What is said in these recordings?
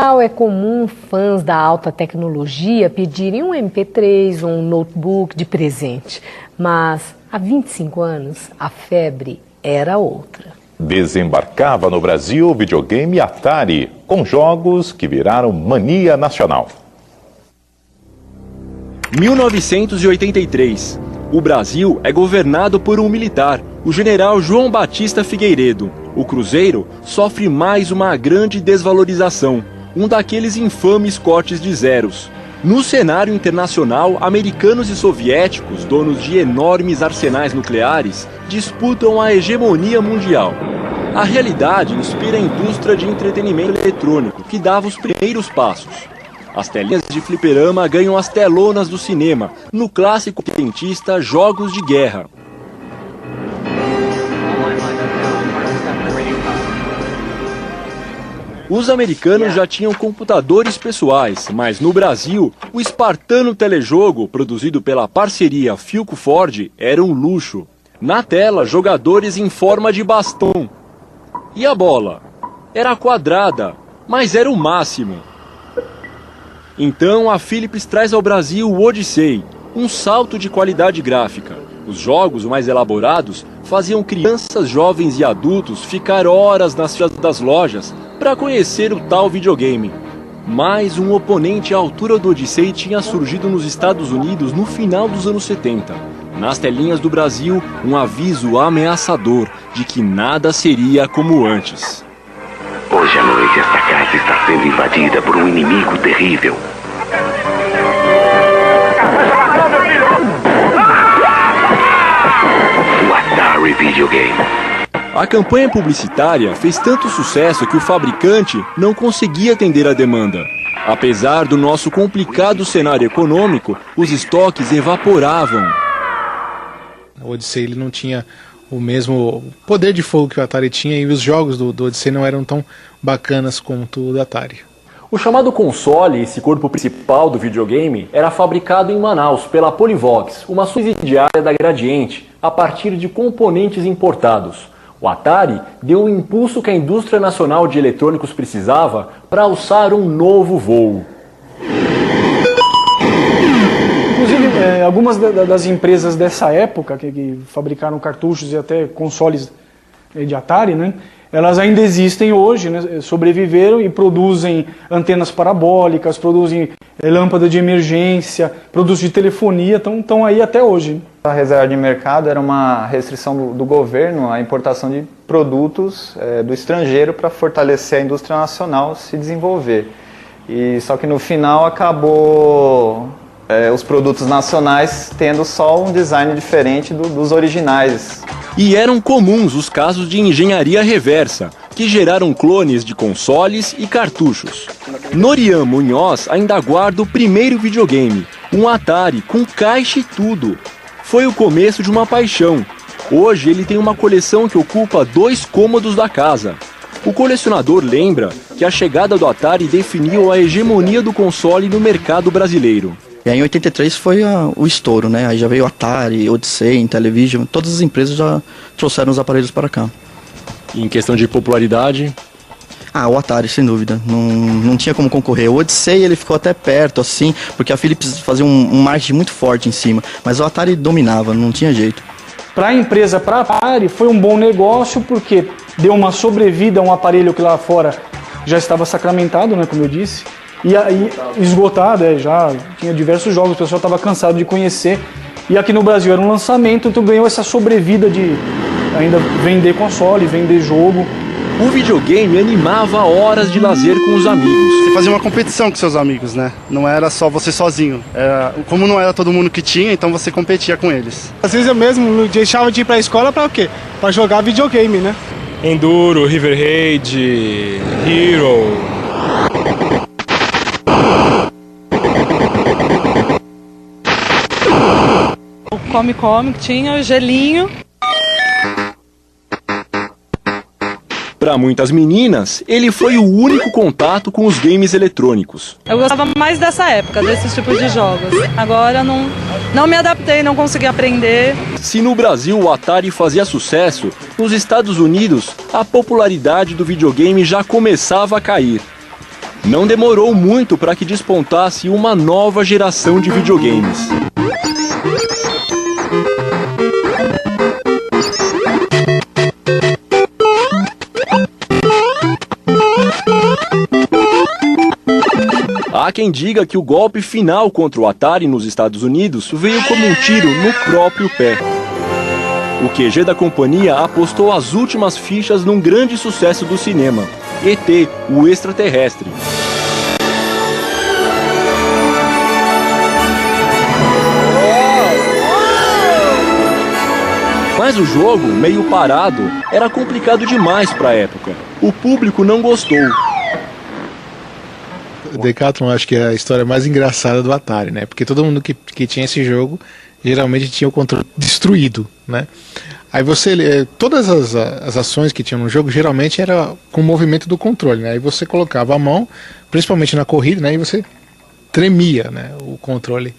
Natal é comum fãs da alta tecnologia pedirem um MP3 ou um notebook de presente. Mas há 25 anos a febre era outra. Desembarcava no Brasil o videogame Atari, com jogos que viraram mania nacional. 1983. O Brasil é governado por um militar, o general João Batista Figueiredo. O Cruzeiro sofre mais uma grande desvalorização, um daqueles infames cortes de zeros. No cenário internacional, americanos e soviéticos, donos de enormes arsenais nucleares, disputam a hegemonia mundial. A realidade inspira a indústria de entretenimento eletrônico, que dava os primeiros passos. As telinhas de fliperama ganham as telonas do cinema, no clássico dentista Jogos de Guerra. Os americanos já tinham computadores pessoais, mas no Brasil, o espartano telejogo, produzido pela parceria Philco-Ford, era um luxo. Na tela, jogadores em forma de bastão. E a bola? Era quadrada, mas era o máximo. Então a Philips traz ao Brasil o Odyssey, um salto de qualidade gráfica. Os jogos mais elaborados faziam crianças, jovens e adultos ficar horas nas filas das lojas para conhecer o tal videogame. Mas um oponente à altura do Odyssey tinha surgido nos Estados Unidos no final dos anos 70. Nas telinhas do Brasil, um aviso ameaçador de que nada seria como antes. Hoje à noite esta casa está sendo invadida por um inimigo terrível. O Atari Videogame. A campanha publicitária fez tanto sucesso que o fabricante não conseguia atender a demanda. Apesar do nosso complicado cenário econômico, os estoques evaporavam. O Odyssey ele não tinha o mesmo poder de fogo que o Atari tinha, e os jogos do Odyssey não eram tão bacanas quanto o do Atari. O chamado console, esse corpo principal do videogame, era fabricado em Manaus pela Polivox, uma subsidiária da Gradiente, a partir de componentes importados. O Atari deu o impulso que a indústria nacional de eletrônicos precisava para alçar um novo voo. Inclusive, algumas das empresas dessa época, que fabricaram cartuchos e até consoles de Atari, né, elas ainda existem hoje, né, sobreviveram e produzem antenas parabólicas, produzem lâmpada de emergência, produtos de telefonia, estão aí até hoje. A reserva de mercado era uma restrição do governo à importação de produtos do estrangeiro para fortalecer a indústria nacional se desenvolver. E só que no final acabou os produtos nacionais tendo só um design diferente dos originais. E eram comuns os casos de engenharia reversa, que geraram clones de consoles e cartuchos. Norian Munhoz ainda guarda o primeiro videogame, um Atari com caixa e tudo. Foi o começo de uma paixão. Hoje ele tem uma coleção que ocupa 2 cômodos da casa. O colecionador lembra que a chegada do Atari definiu a hegemonia do console no mercado brasileiro. E aí em 83 foi o estouro, né? Aí já veio Atari, Odyssey, Intellivision, todas as empresas já trouxeram os aparelhos para cá. E em questão de popularidade? O Atari, sem dúvida. Não tinha como concorrer. O Odyssey ele ficou até perto, assim, porque a Philips fazia um marketing muito forte em cima. Mas o Atari dominava, não tinha jeito. Para a empresa, para a Atari, foi um bom negócio porque deu uma sobrevida a um aparelho que lá fora já estava sacramentado, né, como eu disse. E aí, esgotado, já tinha diversos jogos, o pessoal estava cansado de conhecer. E aqui no Brasil era um lançamento, então ganhou essa sobrevida de ainda vender console, vender jogo. O videogame animava horas de lazer com os amigos. Você fazia uma competição com seus amigos, né? Não era só você sozinho. Como não era todo mundo que tinha, então você competia com eles. Às vezes eu mesmo deixava de ir pra escola pra o quê? Pra jogar videogame, né? Enduro, River Raid, Hero. O Come, que tinha o gelinho. Para muitas meninas, ele foi o único contato com os games eletrônicos. Eu gostava mais dessa época, desses tipos de jogos. Agora não me adaptei, não consegui aprender. Se no Brasil o Atari fazia sucesso, nos Estados Unidos a popularidade do videogame já começava a cair. Não demorou muito para que despontasse uma nova geração de videogames. Há quem diga que o golpe final contra o Atari nos Estados Unidos veio como um tiro no próprio pé. O QG da companhia apostou as últimas fichas num grande sucesso do cinema, ET, o extraterrestre. Mas o jogo, meio parado, era complicado demais para a época. O público não gostou. O Decathlon acho que é a história mais engraçada do Atari, né? Porque todo mundo que tinha esse jogo geralmente tinha o controle destruído, né? Aí você, todas as ações que tinham no jogo geralmente era com o movimento do controle, né? Aí você colocava a mão, principalmente na corrida, né? E você tremia, né? O controle.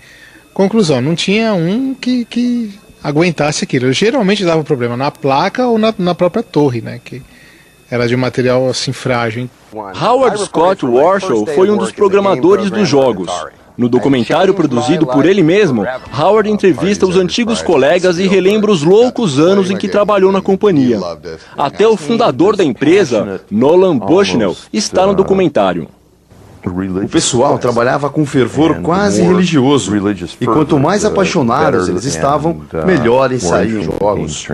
Conclusão, não tinha um que aguentasse aquilo. Geralmente dava problema na placa ou na própria torre, né? Que era de um material assim frágil. Howard Scott Warshaw foi um dos programadores dos jogos. No documentário produzido por ele mesmo, Howard entrevista os antigos colegas e relembra os loucos anos em que trabalhou na companhia. Até o fundador da empresa, Nolan Bushnell, está no documentário. O pessoal trabalhava com fervor quase religioso, e quanto mais apaixonados eles estavam, melhores saíam os jogos.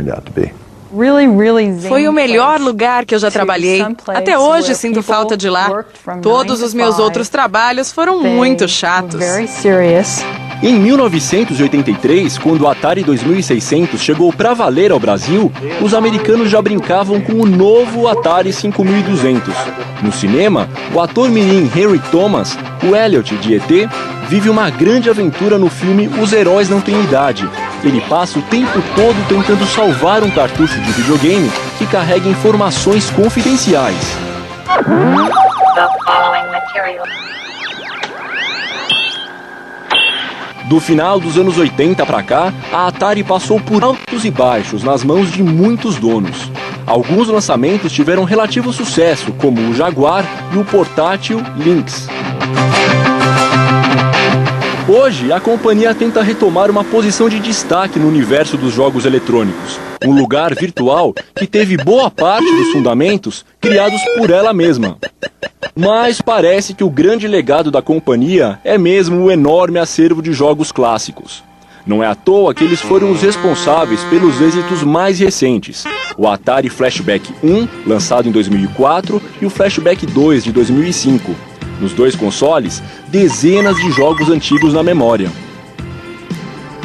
Foi o melhor lugar que eu já trabalhei. Até hoje sinto falta de lá. Todos os meus outros trabalhos foram muito chatos. Em 1983, quando o Atari 2600 chegou para valer ao Brasil, os americanos já brincavam com o novo Atari 5200. No cinema, o ator mirim Henry Thomas, o Elliot de ET, vive uma grande aventura no filme Os Heróis Não Têm Idade. Ele passa o tempo todo tentando salvar um cartucho de videogame que carrega informações confidenciais. Do final dos anos 80 para cá, a Atari passou por altos e baixos nas mãos de muitos donos. Alguns lançamentos tiveram relativo sucesso, como o Jaguar e o portátil Lynx. Hoje, a companhia tenta retomar uma posição de destaque no universo dos jogos eletrônicos, um lugar virtual que teve boa parte dos fundamentos criados por ela mesma. Mas parece que o grande legado da companhia é mesmo o enorme acervo de jogos clássicos. Não é à toa que eles foram os responsáveis pelos êxitos mais recentes, o Atari Flashback 1, lançado em 2004, e o Flashback 2, de 2005. Nos dois consoles, dezenas de jogos antigos na memória.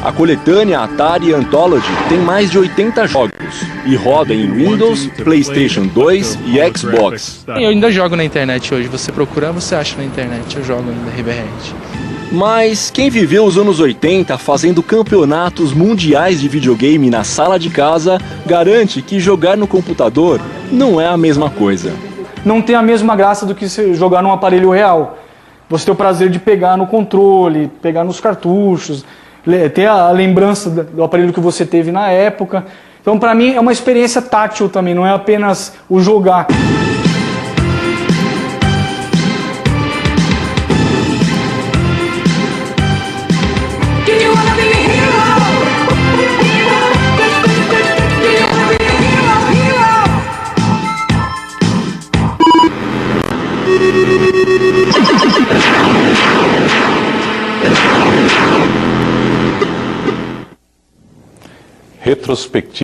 A coletânea Atari Anthology tem mais de 80 jogos e roda em Windows, PlayStation 2 e Xbox. Eu ainda jogo na internet hoje, você procura, você acha na internet, eu jogo ainda Riverhead. Mas quem viveu os anos 80 fazendo campeonatos mundiais de videogame na sala de casa garante que jogar no computador não é a mesma coisa. Não tem a mesma graça do que jogar num aparelho real. Você tem o prazer de pegar no controle, pegar nos cartuchos, ter a lembrança do aparelho que você teve na época. Então, para mim, é uma experiência tátil também, não é apenas o jogar. Retrospectiva.